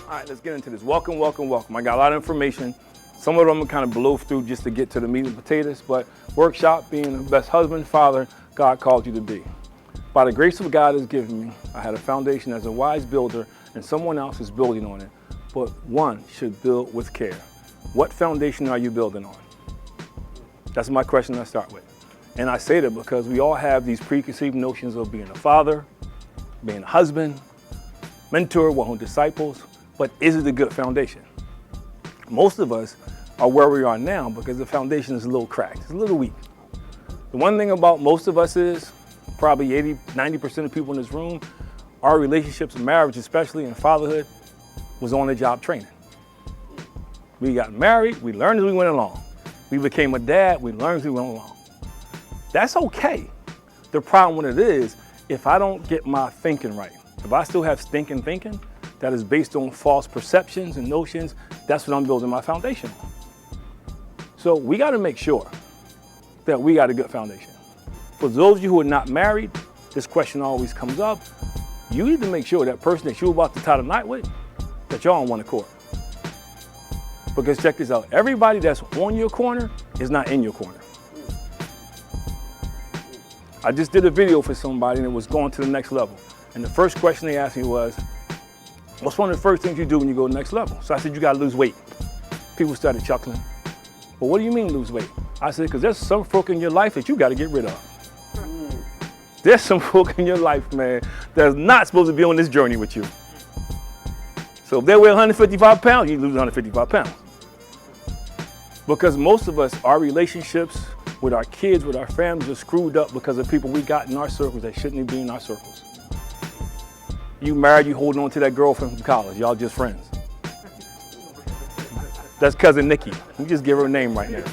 All right, let's get into this. Welcome, welcome, welcome. I got a lot of information. Some of them I'm kind of blow through just to get to the meat and potatoes, but workshop, being the best husband, father, God called you to be. By the grace of God has given me, I had a foundation as a wise builder, and someone else is building on it. But one should build with care. What foundation are you building on? That's my question I start with. And I say that because we all have these preconceived notions of being a father, being a husband, mentor, one who disciples, but is it a good foundation? Most of us are where we are now because the foundation is a little cracked, it's a little weak. The one thing about most of us is, probably 90% of people in this room, our relationships, marriage especially, and fatherhood was on the job training. We got married, we learned as we went along. We became a dad, we learned as we went along. That's okay. The problem with it is, if I don't get my thinking right, if I still have stinking thinking that is based on false perceptions and notions, that's what I'm building my foundation on. So we got to make sure that we got a good foundation. For those of you who are not married, this question always comes up. You need to make sure that person that you're about to tie the knot with, that y'all on one accord. Because check this out, everybody that's on your corner is not in your corner. I just did a video for somebody and it was going to the next level. And the first question they asked me was, what's one of the first things you do when you go to the next level? So I said, you gotta lose weight. People started chuckling. Well, what do you mean lose weight? I said, because there's some folk in your life that you gotta get rid of. There's some folk in your life, man, that's not supposed to be on this journey with you. So if they weigh 155 pounds, you lose 155 pounds. Because most of us, our relationships with our kids, with our families are screwed up because of people we got in our circles that shouldn't be in our circles. You married, you holding on to that girlfriend from college, y'all just friends. That's cousin Nikki. We just give her a name right now.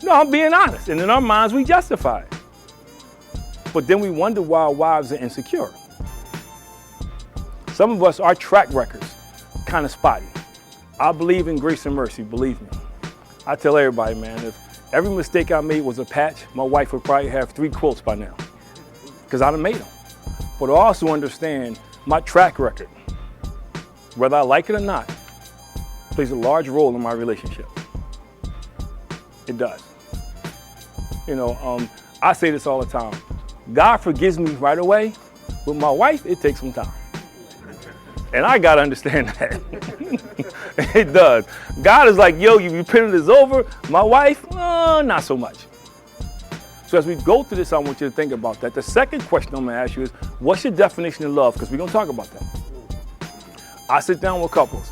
No, I'm being honest. And in our minds, we justify it. But then we wonder why our wives are insecure. Some of us, our track records, kind of spotty. I believe in grace and mercy, believe me. I tell everybody, man, if every mistake I made was a patch, my wife would probably have 3 quilts by now. Because I done made them. But I also understand my track record, whether I like it or not, plays a large role in my relationship. It does. You know, I say this all the time. God forgives me right away. With my wife, it takes some time. And I gotta understand that. It does. God is like, yo, you repented, is over. My wife, not so much. So as we go through this, I want you to think about that. The second question I'm gonna ask you is, what's your definition of love? Because we're gonna talk about that. I sit down with couples.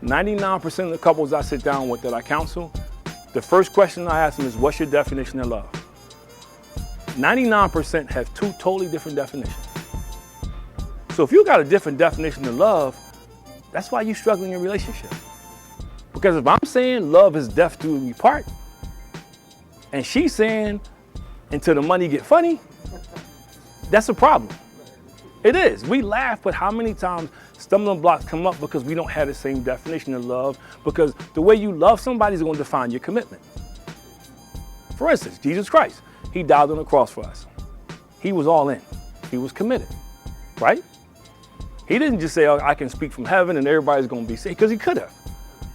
99% of the couples I sit down with that I counsel, the first question I ask them is, what's your definition of love? 99% have 2 totally different definitions. So if you got a different definition of love, that's why you're struggling in your relationship. Because if I'm saying love is death till we part, and she's saying until the money get funny, that's a problem. It is. We laugh, but how many times stumbling blocks come up because we don't have the same definition of love, because the way you love somebody is going to define your commitment. For instance, Jesus Christ, he died on the cross for us. He was all in. He was committed, right? He didn't just say, oh, I can speak from heaven and everybody's going to be saved, because he could have.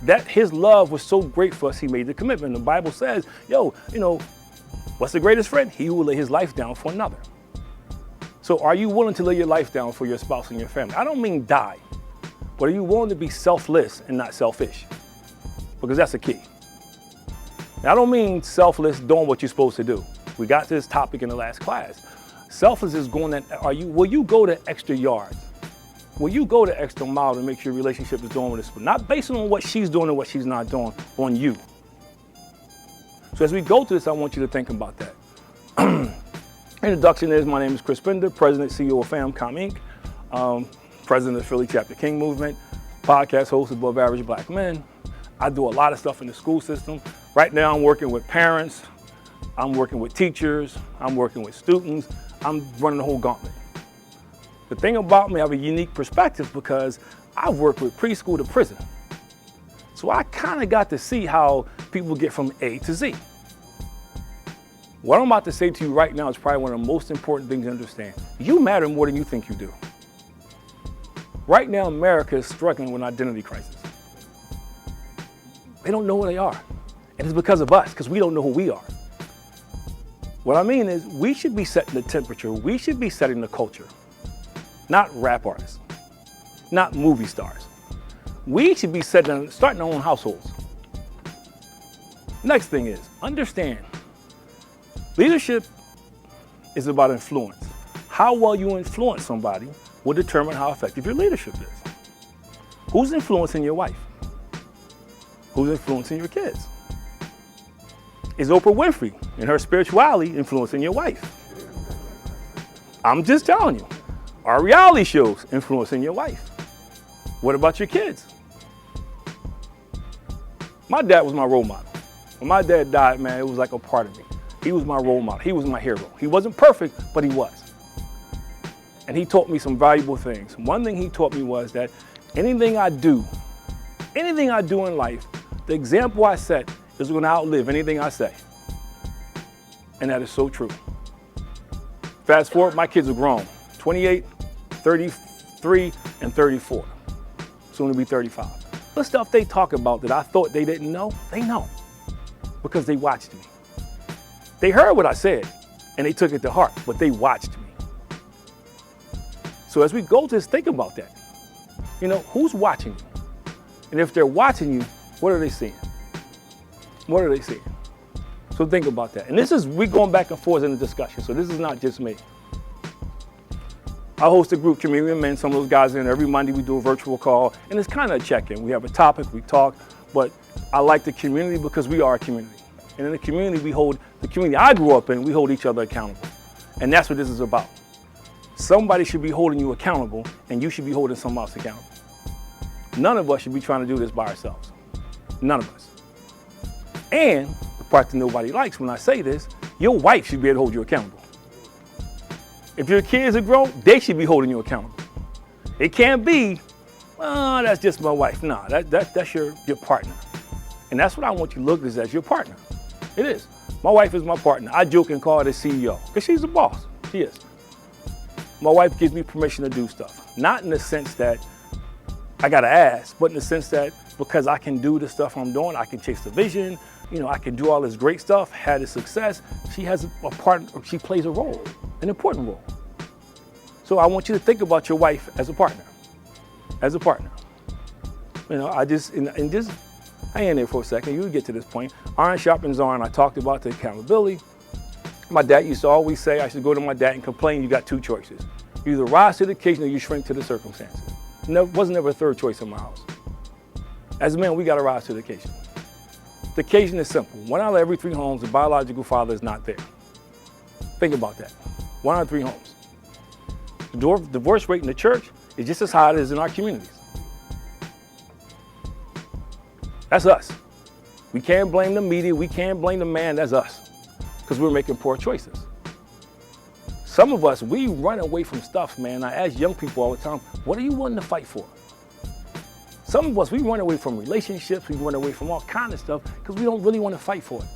That his love was so great for us, he made the commitment. The Bible says, yo, you know, what's the greatest friend? He who will lay his life down for another. So are you willing to lay your life down for your spouse and your family? I don't mean die, but are you willing to be selfless and not selfish? Because that's the key. Now, I don't mean selfless doing what you're supposed to do. We got to this topic in the last class. Selfless is going that, will you go the extra yards? Will you go the extra mile to make sure your relationship is doing what it's, not based on what she's doing and what she's not doing, on you? So as we go through this, I want you to think about that. Introduction is, my name is Chris Bender, President, CEO of FamCom Inc., President of the Philly Chapter King Movement, podcast host of Above Average Black Men. I do a lot of stuff in the school system. Right now I'm working with parents, I'm working with teachers, I'm working with students, I'm running the whole gauntlet. The thing about me, I have a unique perspective because I've worked with preschool to prison. So I kind of got to see how people get from A to Z. What I'm about to say to you right now is probably one of the most important things to understand. You matter more than you think you do. Right now, America is struggling with an identity crisis. They don't know who they are. And it's because of us, because we don't know who we are. What I mean is, we should be setting the temperature. We should be setting the culture. Not rap artists. Not movie stars. We should be starting our own households. Next thing is, understand, leadership is about influence. How well you influence somebody will determine how effective your leadership is. Who's influencing your wife? Who's influencing your kids? Is Oprah Winfrey and her spirituality influencing your wife? I'm just telling you. Are reality shows influencing your wife? What about your kids? My dad was my role model. When my dad died, man, it was like a part of me. He was my role model. He was my hero. He wasn't perfect, but he was. And he taught me some valuable things. One thing he taught me was that anything I do in life, the example I set is going to outlive anything I say. And that is so true. Fast forward, my kids are grown. 28, 33, and 34. Soon to be 35. The stuff they talk about that I thought they didn't know, they know. Because they watched me. They heard what I said, and they took it to heart, but they watched me. So as we go to this, think about that. You know, who's watching you? And if they're watching you, what are they seeing? What are they seeing? So think about that. And we're going back and forth in the discussion, so this is not just me. I host a group, Community of Men, some of those guys in. Every Monday we do a virtual call, and it's kind of a check-in. We have a topic, we talk, but I like the community because we are a community. And in the community, the community I grew up in, we hold each other accountable. And that's what this is about. Somebody should be holding you accountable, and you should be holding someone else accountable. None of us should be trying to do this by ourselves. None of us. And the part that nobody likes when I say this, your wife should be able to hold you accountable. If your kids are grown, they should be holding you accountable. It can't be, oh, that's just my wife. No, that's your partner. And that's what I want you to look at as your partner. It is. My wife is my partner. I joke and call her the CEO because she's the boss. She is. My wife gives me permission to do stuff. Not in the sense that I got to ask, but in the sense that because I can do the stuff I'm doing, I can chase the vision, I can do all this great stuff, had a success. She has a part, she plays a role, an important role. So I want you to think about your wife as a partner, as a partner. Hang in there for a second, you'll get to this point. Iron sharpens iron, I talked about the accountability. My dad used to always say I should go to my dad and complain. You got two choices. You either rise to the occasion or you shrink to the circumstances. Wasn't ever a third choice in my house. As a man, we got to rise to the occasion. The occasion is simple. 1 out of every 3 homes, the biological father is not there. Think about that. 1 out of 3 homes. The divorce rate in the church is just as high as in our communities. That's us. We can't blame the media. We can't blame the man. That's us. Because we're making poor choices. Some of us, we run away from stuff, man. I ask young people all the time, what are you willing to fight for? Some of us, we run away from relationships. We run away from all kinds of stuff because we don't really want to fight for it.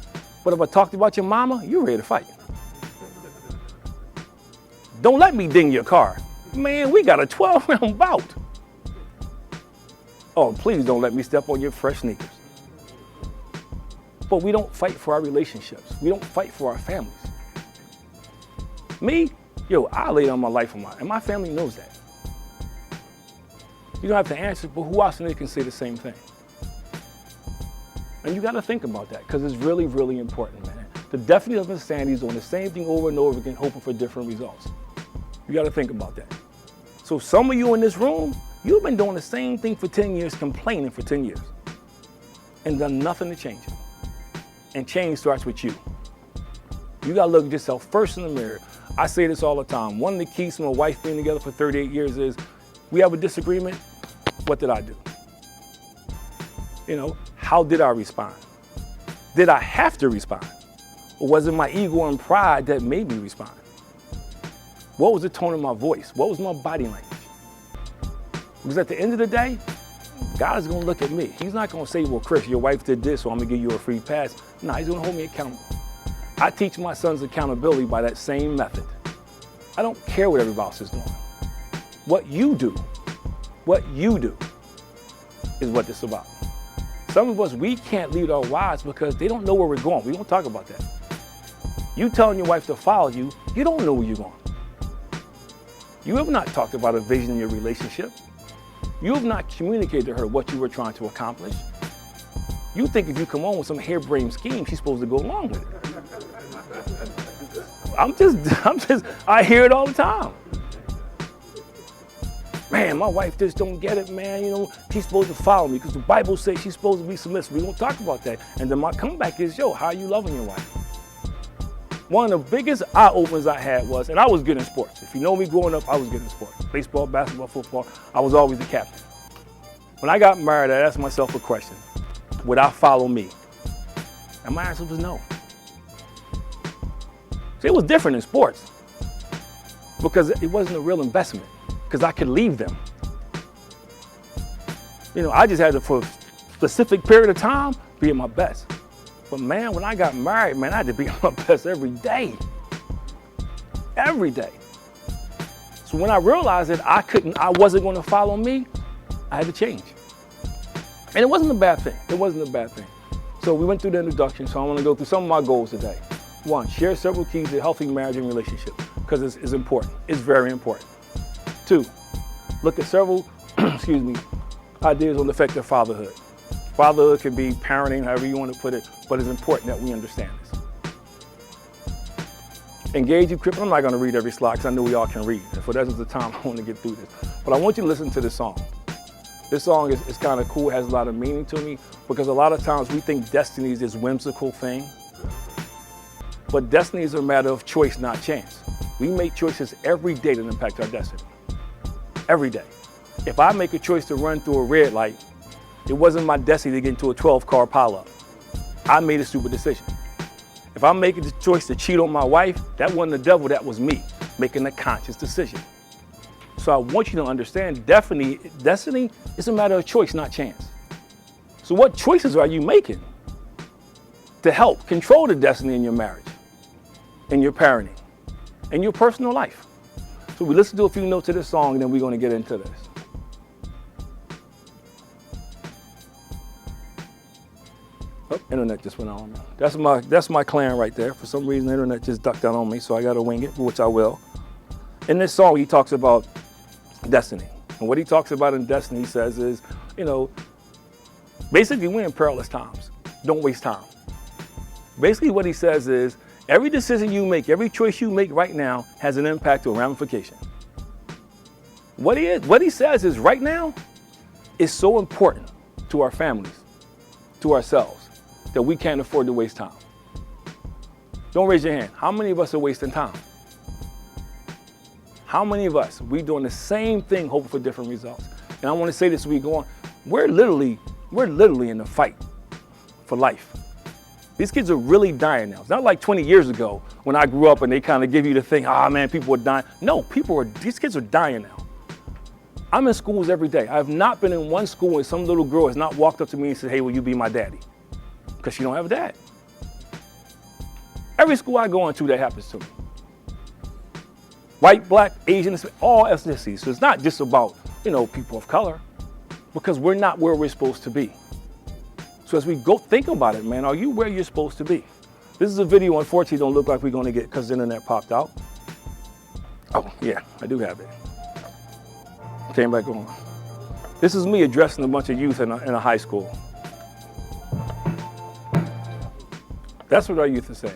But if I talked about your mama, you're ready to fight. Don't let me ding your car. Man, we got a 12-round bout. Oh, please don't let me step on your fresh sneakers. But we don't fight for our relationships. We don't fight for our families. Me, I lay down my life and my family knows that. You don't have to answer, but who else in there can say the same thing? And you got to think about that because it's really, really important, man. The definition of insanity is doing the same thing over and over again, hoping for different results. You got to think about that. So some of you in this room, you've been doing the same thing for 10 years, complaining for 10 years, and done nothing to change it. And change starts with you. You got to look at yourself first in the mirror. I say this all the time. One of the keys to my wife being together for 38 years is we have a disagreement. What did I do? How did I respond? Did I have to respond? Or was it my ego and pride that made me respond? What was the tone of my voice? What was my body language? Because at the end of the day, God is going to look at me. He's not going to say, well, Chris, your wife did this, so I'm going to give you a free pass. No, he's going to hold me accountable. I teach my sons accountability by that same method. I don't care what everybody else is doing. What you do What you do is what this is about. Some of us, we can't lead our wives because they don't know where we're going. We don't talk about that. You telling your wife to follow you, you don't know where you're going. You have not talked about a vision in your relationship. You have not communicated to her what you were trying to accomplish. You think if you come on with some harebrained scheme, she's supposed to go along with it. I hear it all the time. Man, my wife just don't get it, man. You know, she's supposed to follow me because the Bible says she's supposed to be submissive. We don't talk about that. And then my comeback is, yo, how are you loving your wife? One of the biggest eye-openers I had was, and I was good in sports. If you know me growing up, I was good in sports. Baseball, basketball, football, I was always the captain. When I got married, I asked myself a question. Would I follow me? And my answer was no. See, it was different in sports because it wasn't a real investment because I could leave them. You know, I just had to, for a specific period of time, be at my best. But man, when I got married, man, I had to be at my best every day. Every day. So when I realized that I wasn't going to follow me, I had to change. And it wasn't a bad thing. It wasn't a bad thing. So we went through the introduction, so I want to go through some of my goals today. 1, share several keys to healthy marriage and relationship, because it's important. It's very important. 2, look at several, ideas on effective fatherhood. Fatherhood can be parenting, however you want to put it, but it's important that we understand this. Engage equipment. I'm not going to read every slide because I know we all can read. And for the rest of the time, I want to get through this. But I want you to listen to this song. This song is kind of cool, has a lot of meaning to me, because a lot of times we think destiny is this whimsical thing. But destiny is a matter of choice, not chance. We make choices every day that impact our destiny. Every day. If I make a choice to run through a red light, it wasn't my destiny to get into a 12-car pileup. I made a stupid decision. If I'm making the choice to cheat on my wife, that wasn't the devil, that was me making a conscious decision. So I want you to understand, destiny is a matter of choice, not chance. So what choices are you making to help control the destiny in your marriage, in your parenting, in your personal life? So we listen to a few notes of this song, and then we're going to get into this. Oh, internet just went on. That's my clan right there. For some reason, the internet just ducked out on me, so I got to wing it, which I will. In this song, he talks about destiny. And what he talks about in destiny, he says is, you know, basically we're in perilous times. Don't waste time. Basically what he says is, every decision you make, every choice you make right now has an impact or ramification. What he says is right now is so important to our families, to ourselves, that we can't afford to waste time. Don't raise your hand. How many of us are wasting time? How many of us, we doing the same thing, hoping for different results? And I want to say this as we go on. We're literally in a fight for life. These kids are really dying now. It's not like 20 years ago when I grew up and they kind of give you the thing, man, people are dying. No, these kids are dying now. I'm in schools every day. I have not been in one school where some little girl has not walked up to me and said, hey, will you be my daddy? Because she don't have a dad. Every school I go into, that happens to me. White, black, Asian, all ethnicities. So it's not just about, people of color, because we're not where we're supposed to be. So as we go think about it, man, are you where you're supposed to be? This is a video, unfortunately, don't look like we're going to get because the internet popped out. Oh, yeah, I do have it. Came back on. This is me addressing a bunch of youth in a high school. That's what our youth is saying.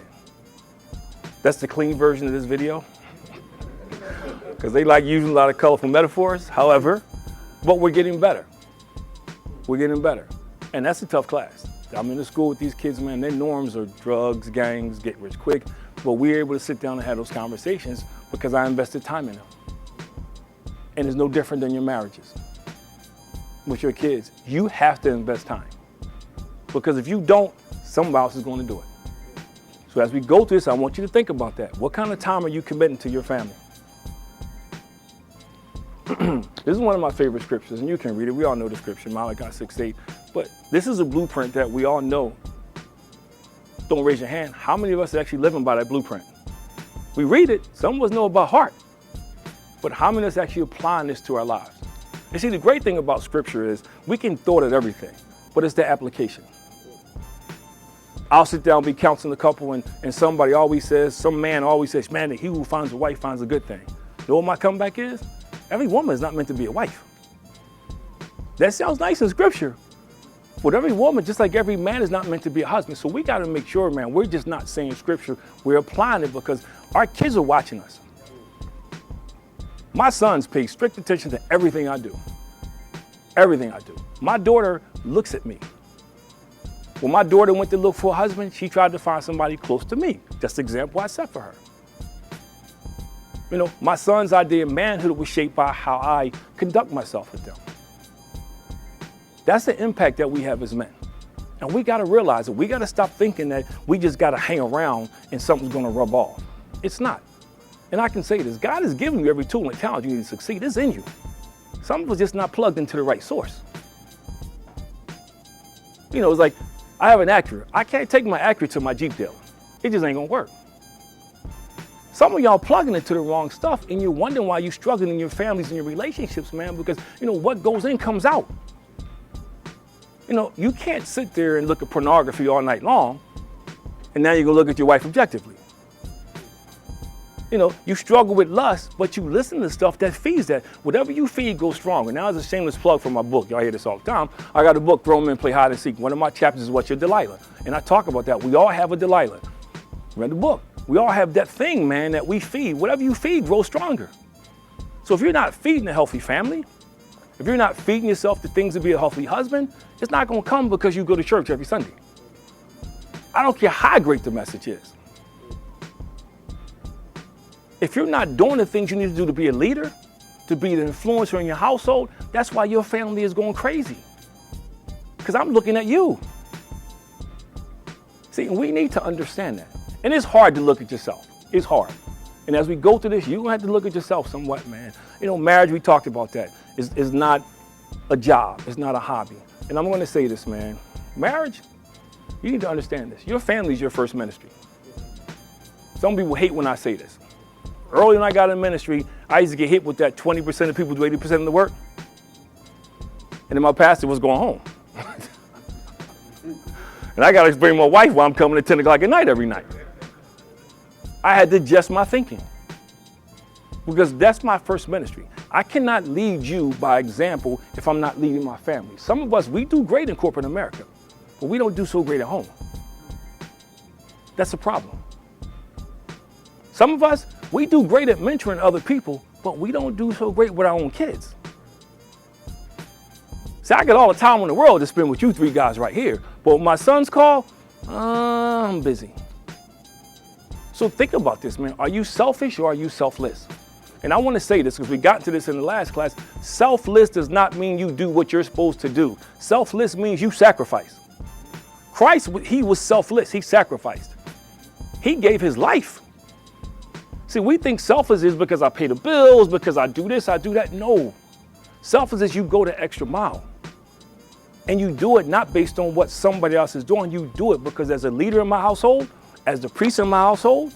That's the clean version of this video. Because they like using a lot of colorful metaphors. However, but we're getting better. We're getting better. And that's a tough class. I'm in the school with these kids, man, their norms are drugs, gangs, get rich quick. But we're able to sit down and have those conversations because I invested time in them. And it's no different than your marriages. With your kids, you have to invest time. Because if you don't, somebody else is going to do it. So as we go through this, I want you to think about that. What kind of time are you committing to your family? This is one of my favorite scriptures, and you can read it. We all know the scripture, Malachi 6:8. But this is a blueprint that we all know. Don't raise your hand. How many of us are actually living by that blueprint? We read it. Some of us know about heart. But how many of us are actually applying this to our lives? You see, the great thing about Scripture is we can throw it at everything, but it's the application. I'll sit down and be counseling a couple, and somebody always says, some man always says, man, he who finds a wife finds a good thing. You know what my comeback is? Every woman is not meant to be a wife. That sounds nice in Scripture. But every woman, just like every man, is not meant to be a husband. So we got to make sure, man, we're just not saying Scripture. We're applying it because our kids are watching us. My sons pay strict attention to everything I do. Everything I do. My daughter looks at me. When my daughter went to look for a husband, she tried to find somebody close to me. That's the example I set for her. You know, my son's idea of manhood was shaped by how I conduct myself with them. That's the impact that we have as men. And we got to realize it. We got to stop thinking that we just got to hang around and something's going to rub off. It's not. And I can say this, God has given you every tool and talent you need to succeed. It's in you. Some of us just not plugged into the right source. You know, it's like, I have an Acura. I can't take my Acura to my Jeep dealer. It just ain't gonna work. Some of y'all plugging into the wrong stuff and you're wondering why you're struggling in your families and your relationships, man, because, you know, what goes in comes out. You know, you can't sit there and look at pornography all night long and now you're gonna look at your wife objectively. You know, you struggle with lust, but you listen to stuff that feeds that. Whatever you feed goes stronger. Now, as a shameless plug for my book, y'all hear this all the time. I got a book, Grown Men Play Hide and Seek. One of my chapters is What's Your Delilah? And I talk about that. We all have a Delilah. Read the book. We all have that thing, man, that we feed. Whatever you feed grows stronger. So if you're not feeding a healthy family, if you're not feeding yourself the things to be a healthy husband, it's not going to come because you go to church every Sunday. I don't care how great the message is. If you're not doing the things you need to do to be a leader, to be the influencer in your household, that's why your family is going crazy. Because I'm looking at you. See, we need to understand that. And it's hard to look at yourself. It's hard. And as we go through this, you're going to have to look at yourself somewhat, man. You know, marriage, we talked about that. Is not a job. It's not a hobby. And I'm going to say this, man. Marriage, you need to understand this. Your family is your first ministry. Some people hate when I say this. Early when I got in ministry, I used to get hit with that 20% of people do 80% of the work. And then my pastor was going home. And I got to explain to my wife why I'm coming at 10 o'clock at night every night. I had to adjust my thinking. Because that's my first ministry. I cannot lead you by example if I'm not leading my family. Some of us, we do great in corporate America, but we don't do so great at home. That's a problem. Some of us, we do great at mentoring other people, but we don't do so great with our own kids. See, I got all the time in the world to spend with you three guys right here, but when my sons call, I'm busy. So think about this, man. Are you selfish or are you selfless? And I want to say this because we got into this in the last class. Selfless does not mean you do what you're supposed to do. Selfless means you sacrifice. Christ, he was selfless. He sacrificed. He gave his life. See, we think selfless is because I pay the bills, because I do this, I do that. No. Selfless is you go the extra mile. And you do it not based on what somebody else is doing. You do it because as a leader in my household, as the priest in my household,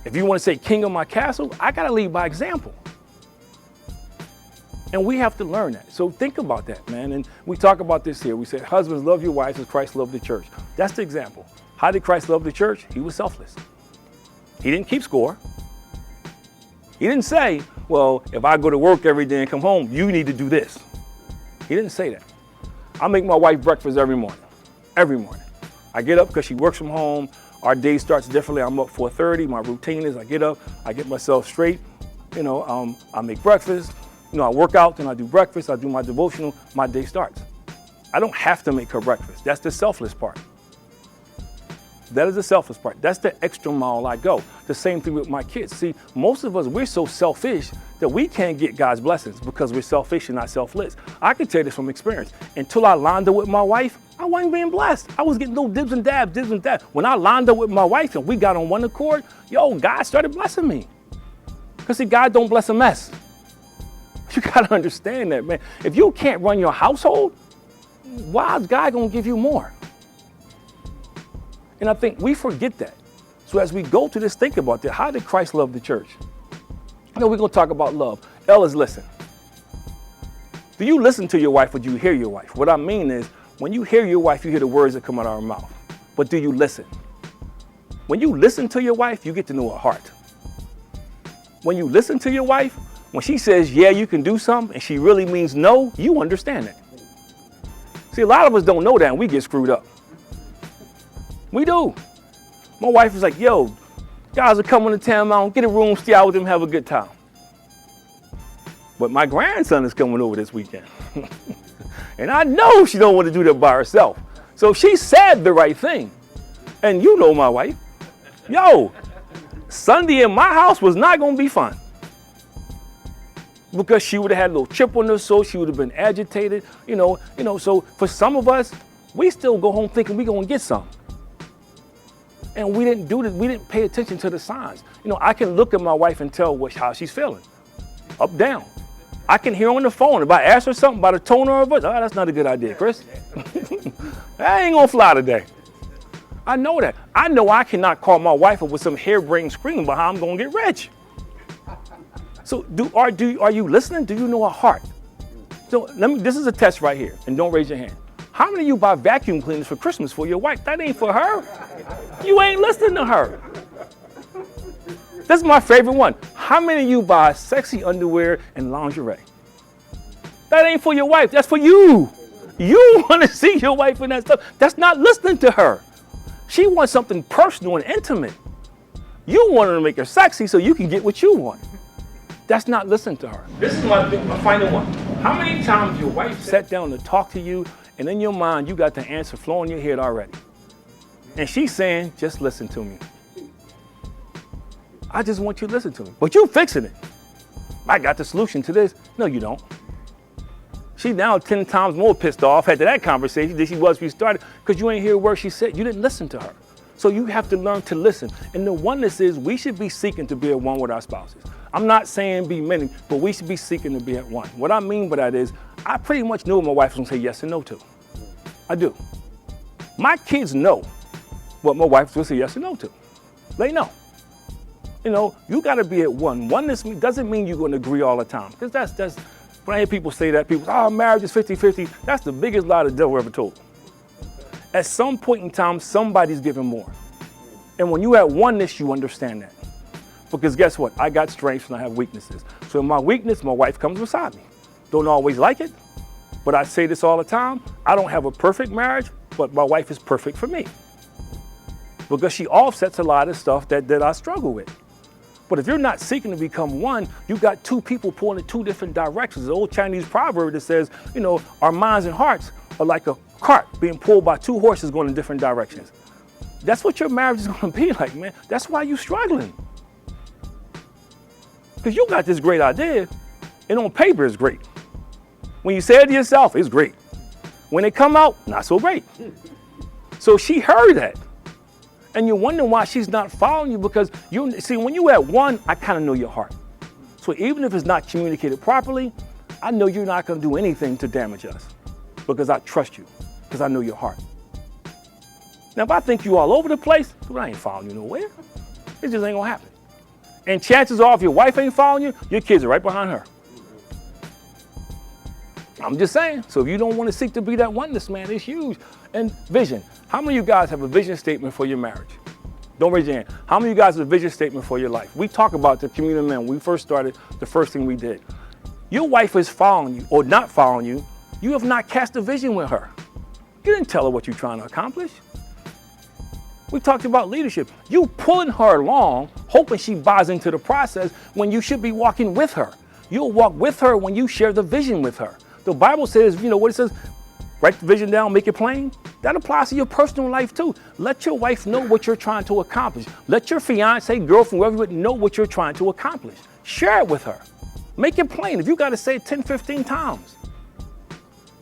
if you want to say king of my castle, I got to lead by example. And we have to learn that. So think about that, man. And we talk about this here. We say, husbands, love your wives as Christ loved the church. That's the example. How did Christ love the church? He was selfless. He didn't keep score. He didn't say, well, if I go to work every day and come home, you need to do this. He didn't say that. I make my wife breakfast every morning. Every morning. I get up because she works from home. Our day starts differently. I'm up 4:30. My routine is I get up, I get myself straight. You know, I make breakfast. You know, I work out, then I do breakfast. I do my devotional. My day starts. I don't have to make her breakfast. That's the selfless part. That is the selfless part. That's the extra mile I go. The same thing with my kids. See, most of us, we're so selfish that we can't get God's blessings because we're selfish and not selfless. I can tell you this from experience. Until I lined up with my wife, I wasn't being blessed. I was getting little dibs and dabs. When I lined up with my wife and we got on one accord, God started blessing me. Because see, God don't bless a mess. You got to understand that, man. If you can't run your household, why is God going to give you more? And I think we forget that. So as we go to this, think about that. How did Christ love the church? We're going to talk about love. Ellis, listen. Do you listen to your wife or do you hear your wife? What I mean is, when you hear your wife, you hear the words that come out of her mouth. But do you listen? When you listen to your wife, you get to know her heart. When you listen to your wife, when she says, yeah, you can do something, and she really means no, you understand that. See, a lot of us don't know that, and we get screwed up. We do. My wife is like, yo, guys are coming to town, man, get a room, stay out with them, have a good time. But my grandson is coming over this weekend. And I know she don't want to do that by herself. So she said the right thing. And you know my wife. Yo, Sunday in my house was not going to be fun. Because she would have had a little chip on her soul. She would have been agitated. So for some of us, we still go home thinking we're going to get something. And we didn't do this. We didn't pay attention to the signs. I can look at my wife and tell how she's feeling. Up, down. I can hear on the phone. If I ask her something by the tone of her voice, that's not a good idea, Chris. That ain't going to fly today. I know that. I know I cannot call my wife up with some harebrained scream about how I'm going to get rich. So are you listening? Do you know her heart? So this is a test right here, and don't raise your hand. How many of you buy vacuum cleaners for Christmas for your wife? That ain't for her. You ain't listening to her. This is my favorite one. How many of you buy sexy underwear and lingerie? That ain't for your wife. That's for you. You want to see your wife in that stuff. That's not listening to her. She wants something personal and intimate. You want her to make her sexy so you can get what you want. That's not listening to her. This is my final one. How many times your wife sat down to talk to you, and in your mind you got the answer flowing in your head already? And she's saying, just listen to me. I just want you to listen to me. But you fixing it. I got the solution to this. No, you don't. She's now 10 times more pissed off after that conversation than she was when we started, because you ain't hear a word she said. You didn't listen to her. So you have to learn to listen. And the oneness is we should be seeking to be at one with our spouses. I'm not saying be many, but we should be seeking to be at one. What I mean by that is I pretty much know what my wife is going to say yes and no to. I do. My kids know what my wife is going to say yes and no to. They know. You got to be at one. Oneness doesn't mean you're going to agree all the time. Because that's when I hear people say that, people say, marriage is 50-50. That's the biggest lie the devil ever told. At some point in time, somebody's giving more. And when you have oneness, you understand that. Because guess what? I got strengths and I have weaknesses. So in my weakness, my wife comes beside me. Don't always like it, but I say this all the time. I don't have a perfect marriage, but my wife is perfect for me. Because she offsets a lot of stuff that I struggle with. But if you're not seeking to become one, you got two people pulling in two different directions. The old Chinese proverb that says, our minds and hearts are like a cart being pulled by two horses going in different directions. That's what your marriage is going to be like, man. That's why you're struggling. Because you got this great idea, and on paper it's great. When you say it to yourself, it's great. When it come out, not so great. So she heard that. And you're wondering why she's not following you, because when you at one, I kind of know your heart. So even if it's not communicated properly, I know you're not going to do anything to damage us, because I trust you, because I know your heart. Now, if I think you all over the place, I ain't following you nowhere. It just ain't going to happen. And chances are, if your wife ain't following you, your kids are right behind her. I'm just saying. So if you don't want to seek to be that oneness, man, it's huge. And vision. How many of you guys have a vision statement for your marriage? Don't raise your hand. How many of you guys have a vision statement for your life? We talk about the community men. When we first started, the first thing we did. Your wife is following you or not following you. You have not cast a vision with her. You didn't tell her what you're trying to accomplish. We talked about leadership. You pulling her along, hoping she buys into the process when you should be walking with her. You'll walk with her when you share the vision with her. The Bible says, what it says, write the vision down, make it plain. That applies to your personal life too. Let your wife know what you're trying to accomplish. Let your fiance, girlfriend, whoever you would know what you're trying to accomplish. Share it with her. Make it plain. If you got to say it 10, 15 times.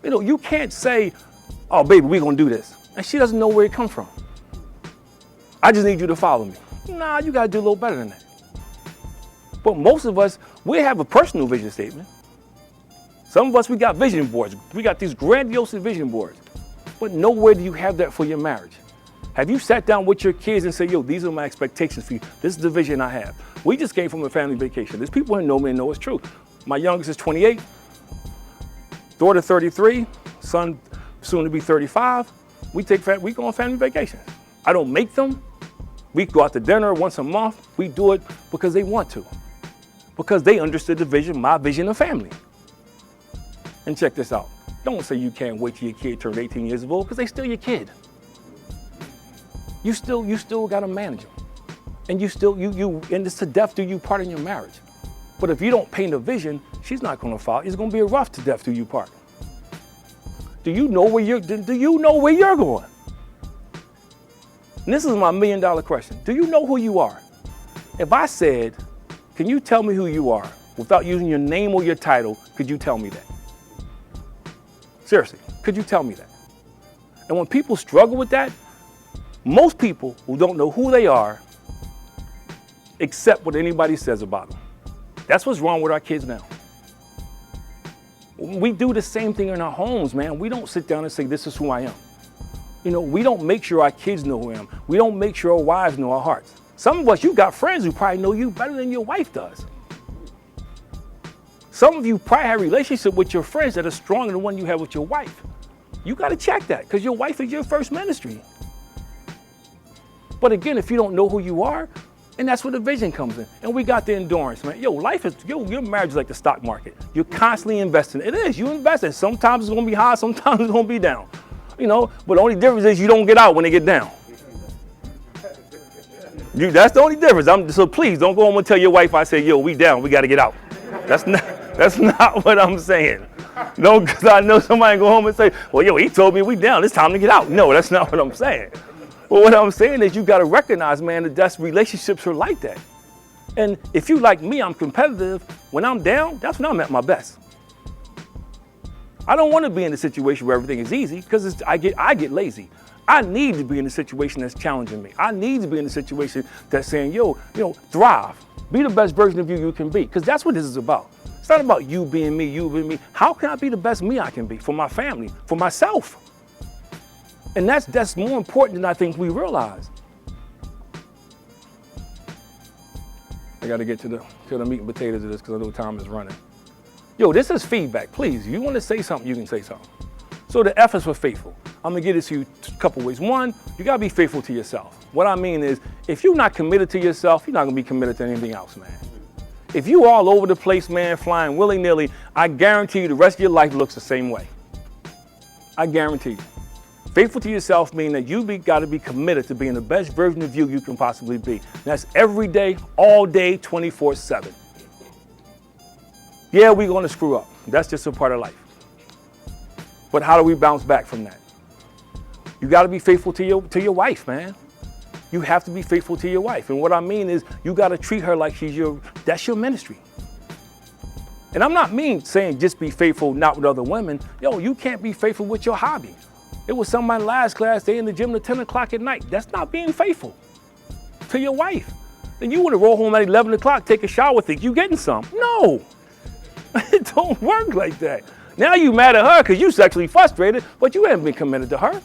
You can't say, oh, baby, we're going to do this. And she doesn't know where it comes from. I just need you to follow me. Nah, you got to do a little better than that. But most of us, we have a personal vision statement. Some of us, we got vision boards. We got these grandiose vision boards. But nowhere do you have that for your marriage. Have you sat down with your kids and said, yo, these are my expectations for you. This is the vision I have. We just came from a family vacation. There's people who know me and know it's true. My youngest is 28. daughter 33, son soon to be 35. We go on family vacations. I don't make them. We go out to dinner once a month. We do it because they want to. Because they understood the vision, my vision of family. And check this out. Don't say you can't wait till your kid turns 18 years old, because they still your kid. You still gotta manage them. And and it's to death do you part in your marriage. But if you don't paint a vision, she's not gonna follow. It's gonna be a rough to death do you part. Do you know where you're going? And this is my $1 million question. Do you know who you are? If I said, can you tell me who you are without using your name or your title, could you tell me that? Seriously, could you tell me that? And when people struggle with that, most people who don't know who they are accept what anybody says about them. That's what's wrong with our kids now. We do the same thing in our homes, man. We don't sit down and say, this is who I am. We don't make sure our kids know who I am. We don't make sure our wives know our hearts. Some of us, you got friends who probably know you better than your wife does. Some of you probably have a relationship with your friends that are stronger than the one you have with your wife. You got to check that, because your wife is your first ministry. But again, if you don't know who you are, and that's where the vision comes in. And we got the endurance, man. Your marriage is like the stock market. You're constantly investing. It is, you invest, and sometimes it's going to be high, sometimes it's going to be down. But the only difference is you don't get out when they get down. That's the only difference. So please don't go home and tell your wife I say, we down, we got to get out. That's not what I'm saying. No, because I know somebody go home and say, well, he told me we down, it's time to get out. No, that's not what I'm saying. But what I'm saying is you got to recognize, man, that relationships are like that. And if you like me, I'm competitive. When I'm down, that's when I'm at my best. I don't want to be in a situation where everything is easy, because I get lazy. I need to be in a situation that's challenging me. I need to be in a situation that's saying, thrive. Be the best version of you can be, because that's what this is about. It's not about you being me. How can I be the best me I can be for my family, for myself? And that's more important than I think we realize. I got to get to the meat and potatoes of this, because I know time is running. This is feedback. Please, if you want to say something, you can say something. So the F is for faithful. I'm going to get it to you a couple ways. One, you got to be faithful to yourself. What I mean is, if you're not committed to yourself, you're not going to be committed to anything else, man. If you all over the place, man, flying willy-nilly, I guarantee you the rest of your life looks the same way. I guarantee you. Faithful to yourself means that you got to be committed to being the best version of you can possibly be. And that's every day, all day, 24/7. Yeah, we're going to screw up. That's just a part of life. But how do we bounce back from that? You got to be faithful to your wife, man. You have to be faithful to your wife. And what I mean is, you got to treat her like that's your ministry. And I'm not saying just be faithful not with other women. You can't be faithful with your hobby. It was somebody last class, they in the gym till 10 o'clock at night. That's not being faithful to your wife. Then you want to roll home at 11 o'clock, take a shower, think you getting some. No, it don't work like that. Now you mad at her because you sexually frustrated, but you haven't been committed to her.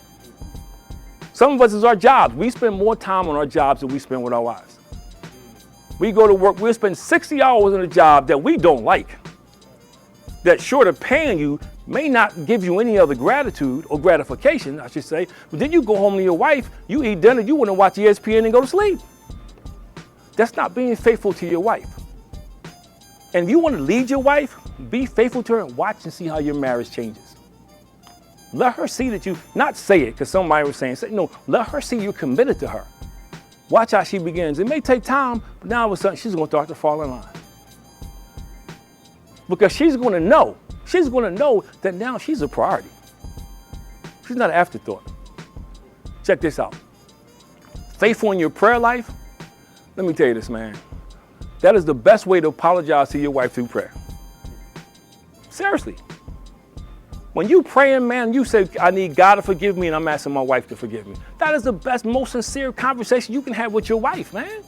Some of us is our jobs. We spend more time on our jobs than we spend with our wives. We go to work, we'll spend 60 hours on a job that we don't like. That short of paying you may not give you any other gratitude or gratification, I should say. But then you go home to your wife, you eat dinner, you want to watch ESPN and go to sleep. That's not being faithful to your wife. And if you want to lead your wife, be faithful to her and watch and see how your marriage changes. Let her see that not say it because somebody was saying, no, let her see you're committed to her. Watch how she begins. It may take time, but now all of a sudden she's going to start to fall in line. Because she's going to know that now she's a priority. She's not an afterthought. Check this out. Faithful in your prayer life, let me tell you this, man. That is the best way to apologize to your wife through prayer. Seriously. When you praying, man, you say, I need God to forgive me and I'm asking my wife to forgive me. That is the best, most sincere conversation you can have with your wife, man.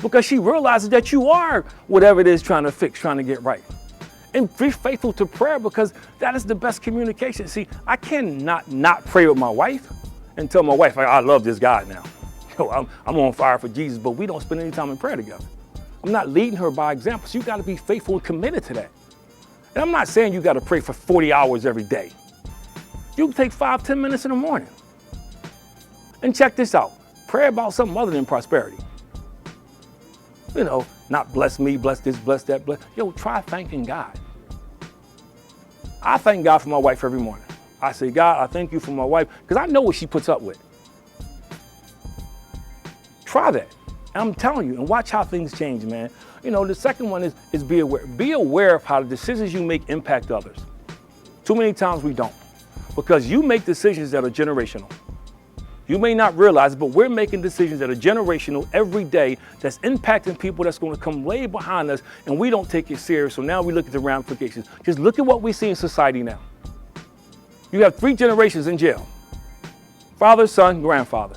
Because she realizes that you are whatever it is trying to fix, trying to get right. And be faithful to prayer, because that is the best communication. See, I cannot not pray with my wife and tell my wife, I love this God now. I'm on fire for Jesus, but we don't spend any time in prayer together. I'm not leading her by example. So you got to be faithful and committed to that. And I'm not saying you got to pray for 40 hours every day. You can take 5-10 minutes in the morning. And check this out. Pray about something other than prosperity. You know, not bless me, bless this, bless that, bless. Yo, try thanking God. I thank God for my wife every morning. I say, God, I thank you for my wife, because I know what she puts up with. Try that. And I'm telling you, and watch how things change, man. You know, the second one is be aware. Be aware of how the decisions you make impact others. Too many times we don't, because you make decisions that are generational. You may not realize it, but we're making decisions that are generational every day that's impacting people that's going to come way behind us, and we don't take it serious. So now we look at the ramifications. Just look at what we see in society now. You have 3 generations in jail. Father, son, grandfather.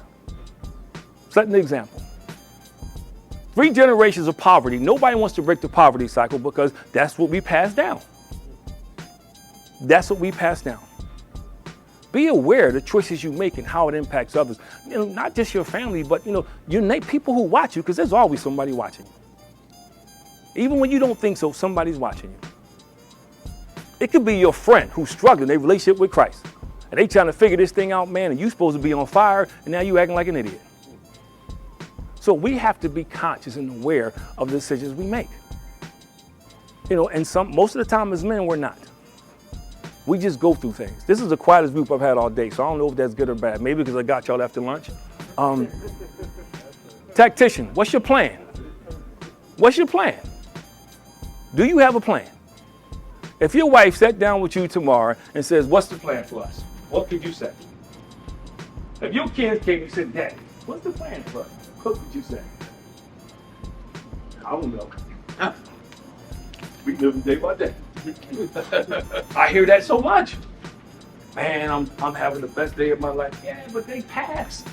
Setting the example. 3 generations of poverty. Nobody wants to break the poverty cycle because that's what we pass down. That's what we pass down. Be aware of the choices you make and how it impacts others. You know, not just your family, but you know, people who watch you, because there's always somebody watching you. Even when you don't think so, somebody's watching you. It could be your friend who's struggling in their relationship with Christ. And they trying to figure this thing out, man, and you supposed to be on fire, and now you acting like an idiot. So we have to be conscious and aware of the decisions we make. You know, and most of the time as men, we're not. We just go through things. This is the quietest group I've had all day, so I don't know if that's good or bad. Maybe because I got y'all after lunch. Tactician, what's your plan? What's your plan? Do you have a plan? If your wife sat down with you tomorrow and says, what's the plan for us? What could you say? If your kids came and said, Dad, what's the plan for us? What would you say? I don't know. We live day by day. I hear that so much. Man, I'm having the best day of my life. Yeah, but they pass.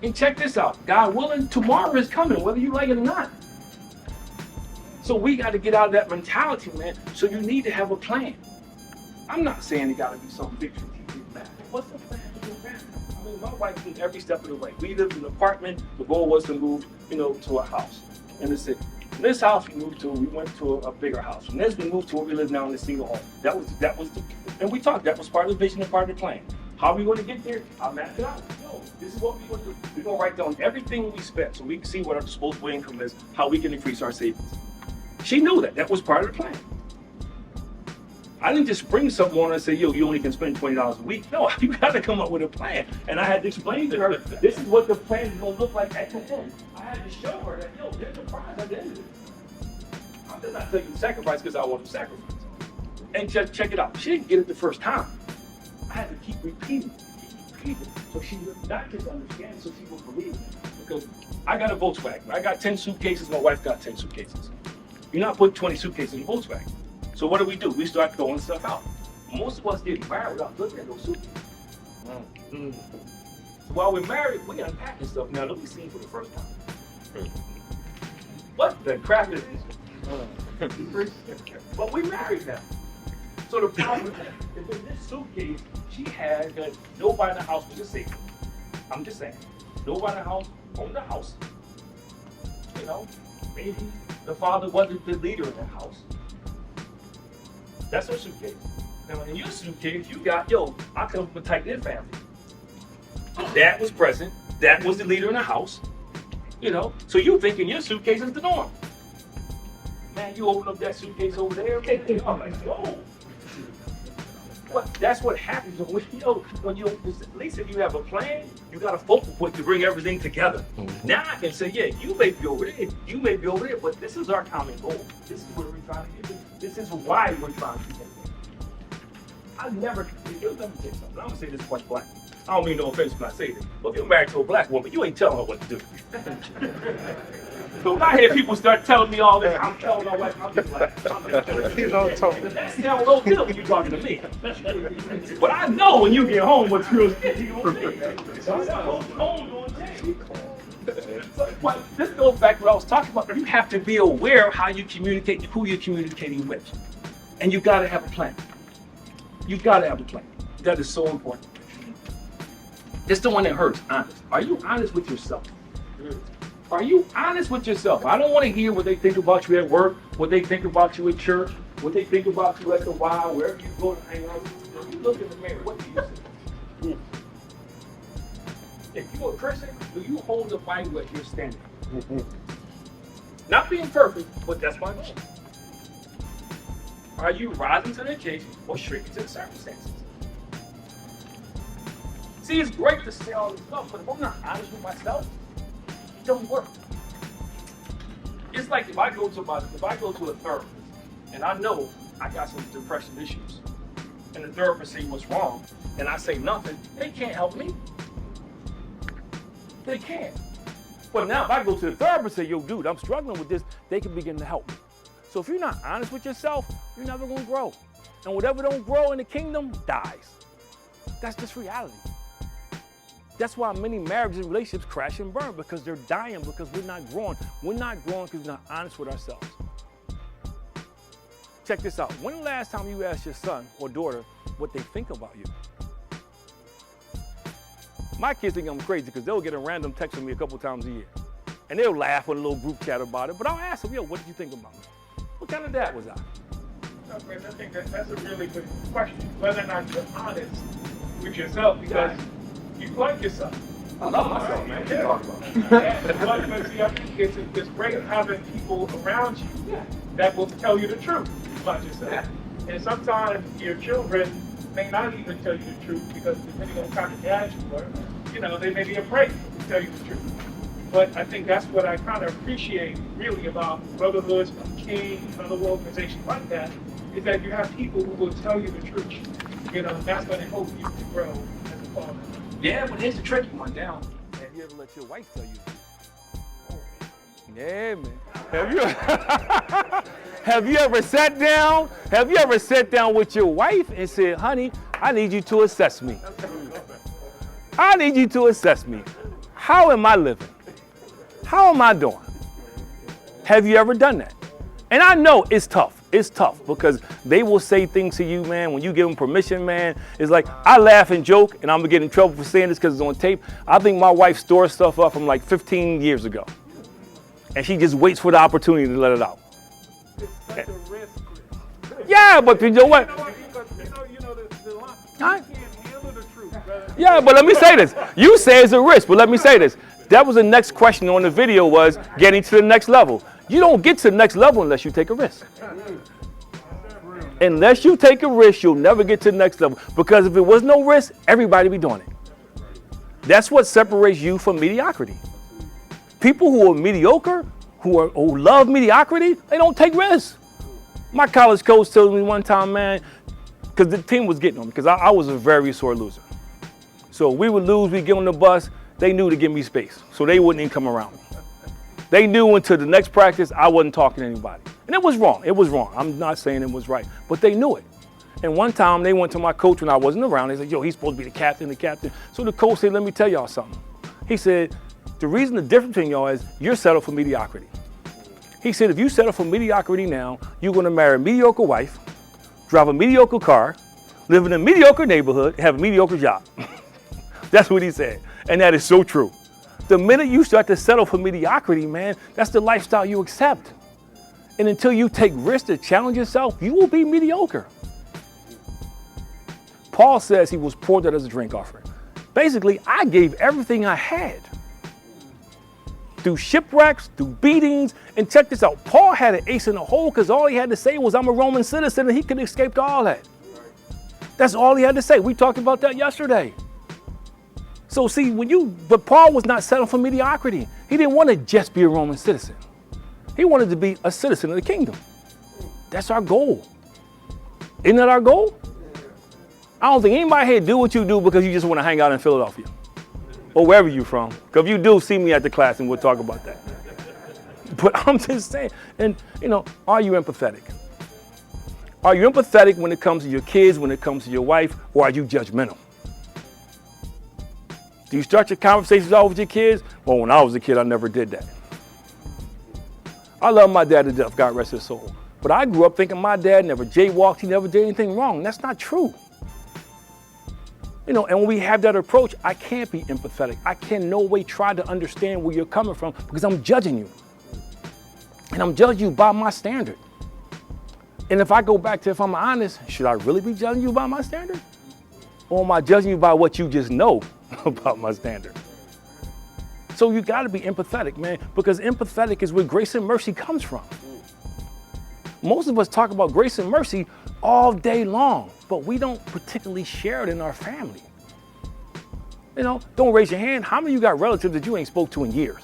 And check this out. God willing, tomorrow is coming, whether you like it or not. So we got to get out of that mentality, man. So you need to have a plan. I'm not saying it got to be some big strategic plan. What's the plan for your family? I mean, my wife did every step of the way. We lived in an apartment. The goal was to move, to a house in the city. From this house we went to a bigger house. From this we moved to where we live now in a single home. And we talked, that was part of the vision and part of the plan. How we want to get there? I mapped it out. This is what we want to do. We're going to write down everything we spent so we can see what our disposable income is, how we can increase our savings. She knew that was part of the plan. I didn't just bring something on her and say, you only can spend $20 a week. No, you got to come up with a plan. And I had to explain to her, this is what the plan is going to look like at the end. I had to show her that, there's a prize at the end of it. I'm just not telling you to sacrifice because I want to sacrifice. And just check it out. She didn't get it the first time. I had to keep repeating it. So she would not just understand, so she would believe it. Because I got a Volkswagen. I got 10 suitcases. My wife got 10 suitcases. You're not putting 20 suitcases in a Volkswagen. So what do? We start throwing stuff out. Most of us get married without looking at those suitcases. So while we're married, we unpacking stuff now that we seen for the first time. What the crap is this? But we married now. So the problem is in this suitcase, she had that nobody in the house was just safe. I'm just saying. Nobody in the house owned the house. Maybe the father wasn't the leader in the house. That's her suitcase. Now in your suitcase, you got, I come from a tight-knit family. Dad was present. Dad was the leader in the house. So you thinking your suitcase is the norm. Man, you open up that suitcase over there, I'm like, whoa. But that's what happens when at least if you have a plan, you got a focal point to bring everything together. Now I can say, you may be over there, you may be over there, but this is our common goal. This is where we're trying to get to. This is why we're trying to get there. Let me tell you something. I'm gonna say this quite black. I don't mean no offense when I say this, but if you're married to a black woman, you ain't telling her what to do. So when I hear people start telling me all this, I'm telling my wife, I'm just like, that's how low feel when you're talking to me. But I know when you get home what you're going to say. But this goes back to what I was talking about. You have to be aware of how you communicate, who you're communicating with. And you got to have a plan. You got to have a plan. That is so important. It's the one that hurts, honest. Are you honest with yourself? Are you honest with yourself? I don't want to hear what they think about you at work, what they think about you at church, what they think about you at the wild, wherever you go to hang out, when you look in the mirror, what do you see? If you're a Christian, do you hold the Bible as your standard? Not being perfect, but that's my goal. Are you rising to the occasion or shrinking to the circumstances? See, it's great to say all this stuff, but if I'm not honest with myself, it don't work. It's like if I go to a therapist and I know I got some depression issues, and the therapist say what's wrong, and I say nothing, they can't help me. They can't. But now if I go to the therapist and say, yo, dude, I'm struggling with this, they can begin to help me. So if you're not honest with yourself, you're never gonna grow. And whatever don't grow in the kingdom dies. That's just reality. That's why many marriages and relationships crash and burn, because they're dying because we're not growing. We're not growing because we're not honest with ourselves. Check this out. When the last time you asked your son or daughter what they think about you? My kids think I'm crazy because they'll get a random text from me a couple times a year. And they'll laugh in a little group chat about it, but I'll ask them, yo, what did you think about me? What kind of dad was I? I think that's a really good question. Whether or not you're honest with yourself, because you like yourself. I love myself, man. What you talking about? But see, I think it's great having people around you that will tell you the truth about yourself. Yeah. And sometimes your children may not even tell you the truth, because depending on what kind of dad you were, they may be afraid to tell you the truth. But I think that's what I kind of appreciate really about brotherhoods, King, and other organizations like that, is that you have people who will tell you the truth. That's going to help you to grow as a father. Yeah, but here's the tricky one down. Have you ever let your wife tell you the truth? Yeah, man. Have you ever sat down? Have you ever sat down with your wife and said, honey, I need you to assess me. I need you to assess me. How am I living? How am I doing? Have you ever done that? And I know it's tough. It's tough because they will say things to you, man, when you give them permission, man. It's like, I laugh and joke, and I'm gonna get in trouble for saying this because it's on tape. I think my wife stores stuff up from like 15 years ago. And she just waits for the opportunity to let it out. It's such a risk. Yeah, but you know what? The line. You Right. can't handle the truth, brother. Yeah, but let me say this. You say it's a risk, but let me say this. That was the next question on the video, was getting to the next level. You don't get to the next level unless you take a risk. Unless you take a risk, you'll never get to the next level. Because if it was no risk, everybody be doing it. That's what separates you from mediocrity. People who are mediocre, who love mediocrity, they don't take risks. My college coach told me one time, man, because the team was getting on me, because I was a very sore loser. So we would lose, we'd get on the bus, they knew to give me space, so they wouldn't even come around me. They knew until the next practice I wasn't talking to anybody. And it was wrong, I'm not saying it was right, but they knew it. And one time they went to my coach when I wasn't around, they said, yo, he's supposed to be the captain. So the coach said, let me tell y'all something. He said, the reason the difference between y'all is you're settled for mediocrity. He said, if you settle for mediocrity now, you're gonna marry a mediocre wife, drive a mediocre car, live in a mediocre neighborhood, have a mediocre job. That's what he said, and that is so true. The minute you start to settle for mediocrity, man, that's the lifestyle you accept. And until you take risks to challenge yourself, you will be mediocre. Paul says he was poured out as a drink offering. Basically, I gave everything I had. Through shipwrecks, through beatings, and check this out. Paul had an ace in the hole because all he had to say was, I'm a Roman citizen, and he could have escaped all that. That's all he had to say. We talked about that yesterday. So see, but Paul was not settling for mediocrity. He didn't want to just be a Roman citizen. He wanted to be a citizen of the kingdom. That's our goal. Isn't that our goal? I don't think anybody here do what you do because you just want to hang out in Philadelphia or wherever you're from. Because if you do, see me at the class and we'll talk about that. But I'm just saying, and are you empathetic? Are you empathetic when it comes to your kids, when it comes to your wife, or are you judgmental? Do you start your conversations off with your kids? Well, when I was a kid, I never did that. I love my dad to death, God rest his soul. But I grew up thinking my dad never jaywalked, he never did anything wrong. That's not true. And when we have that approach, I can't be empathetic. I can in no way try to understand where you're coming from because I'm judging you. And I'm judging you by my standard. And if I go back to, if I'm honest, should I really be judging you by my standard? Or am I judging you by what you just know about my standard? So you got to be empathetic, man, because empathetic is where grace and mercy comes from. Most of us talk about grace and mercy all day long, but we don't particularly share it in our family. You know, don't raise your hand. How many of you got relatives that you ain't spoke to in years?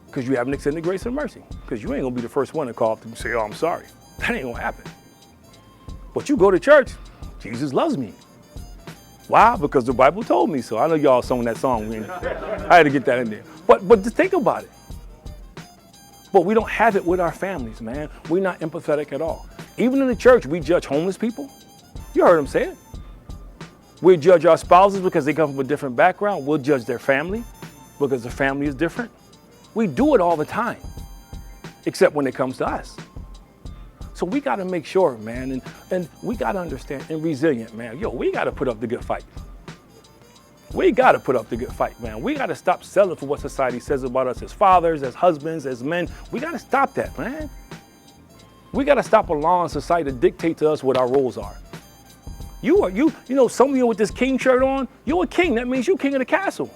Because you haven't extended grace and mercy. Because you ain't gonna be the first one to call up and say, oh, I'm sorry. That ain't gonna happen. But you go to church, Jesus loves me. Why? Because the Bible told me so. I know y'all sung that song. I had to get that in there. But just think about it. But we don't have it with our families, man. We're not empathetic at all. Even in the church, we judge homeless people. You heard them say it. We judge our spouses because they come from a different background. We'll judge their family because the family is different. We do it all the time, except when it comes to us. So we got to make sure, man, and we got to understand, and resilient, man. Yo, we got to put up the good fight. We got to put up the good fight, man. We got to stop selling for what society says about us as fathers, as husbands, as men. We got to stop that, man. We got to stop allowing society to dictate to us what our roles are. You know, some of you with this king shirt on, you're a king. That means you're king of the castle.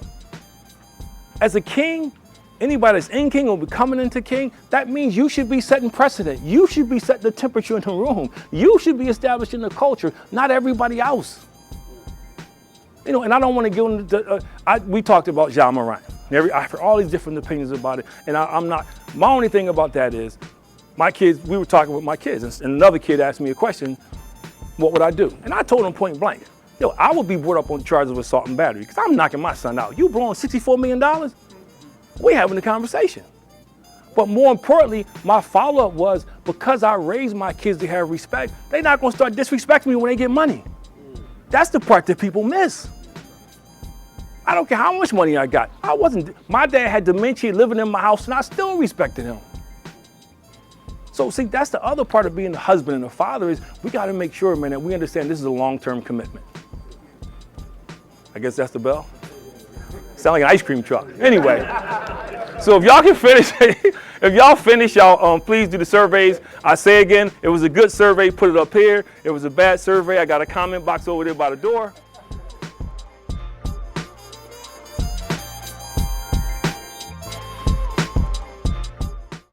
As a king, anybody that's in king or becoming into king, that means you should be setting precedent. You should be setting the temperature in the room. You should be establishing the culture, not everybody else. You know, and I don't want to get into, we talked about John Moran. I've heard all these different opinions about it. And I'm not, my only thing about that is, my kids, we were talking with my kids, and another kid asked me a question, what would I do? And I told him point blank, yo, I would be brought up on charges of assault and battery because I'm knocking my son out. You blowing $64 million? We having a conversation. But more importantly, my follow-up was because I raised my kids to have respect, they're not going to start disrespecting me when they get money. That's the part that people miss. I don't care how much money I got. My dad had dementia living in my house and I still respected him. So see, that's the other part of being a husband and a father is we got to make sure, man, that we understand this is a long-term commitment. I guess that's the bell. Sound like an ice cream truck. Anyway, so if y'all can finish, if y'all finish, y'all please do the surveys. I say again, it was a good survey, put it up here. It was a bad survey. I got a comment box over there by the door.